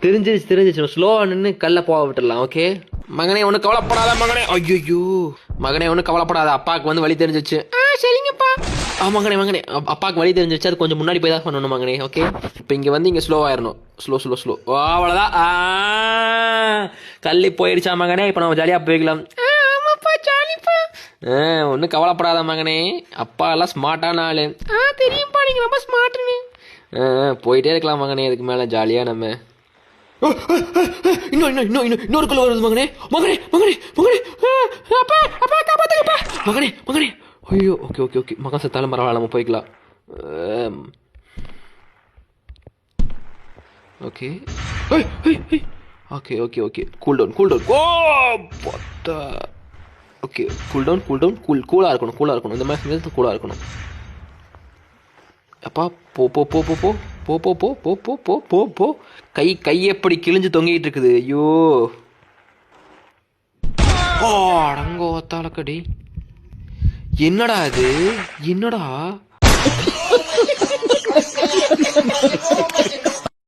தெரிஞ்சிச்சு ஸ்லோவாக நின்று கல்ல போக விட்டுடலாம். ஓகே மகனே ஒன்றும் கவலைப்படாத மகனே. ஐயோ மகனே ஒன்றும் கவலைப்படாத, அப்பாவுக்கு வந்து வழி தெரிஞ்சிச்சு. சரிங்கப்பா. மகனே அப்பாவுக்கு வழி தெரிஞ்சிச்சு, அது கொஞ்சம் முன்னாடி போய் தான் பண்ணணும் மகனே. ஓகே இப்போ இங்கே வந்து இங்கே ஸ்லோவாயிடணும். ஸ்லோ அவ்வளோதான். கல்லி போயிடுச்சா மகனே, இப்போ நம்ம ஜாலியாக போய்க்கலாம். ஒன்றும் கவலைப்படாத மகனே, அப்பா எல்லாம் ஸ்மார்ட்டான ஆளு. தெரியும்ப்பா நீங்கள் ரொம்ப ஸ்மார்ட்டுன்னு. போயிட்டே இருக்கலாம் மகனே, இதுக்கு மேலே ஜாலியாக நம்ம. இன்னொரு கல் வருது மகனே. அப்பா மகனே. ஐயோ ஓகே மகன் செத்தாலும் பரவாயில்ல, நம்ம போய்க்கலாம். Okay cool down. Okay cool down. கூலாக இருக்கணும். இந்த மாதிரி செஞ்சது கூலாக இருக்கணும். அப்பா போ. கை எப்படி கிழிஞ்சு தொங்கிட்டு இருக்குது. ஐயோ அடங்கோ தாளக்கடி. என்னடா இது?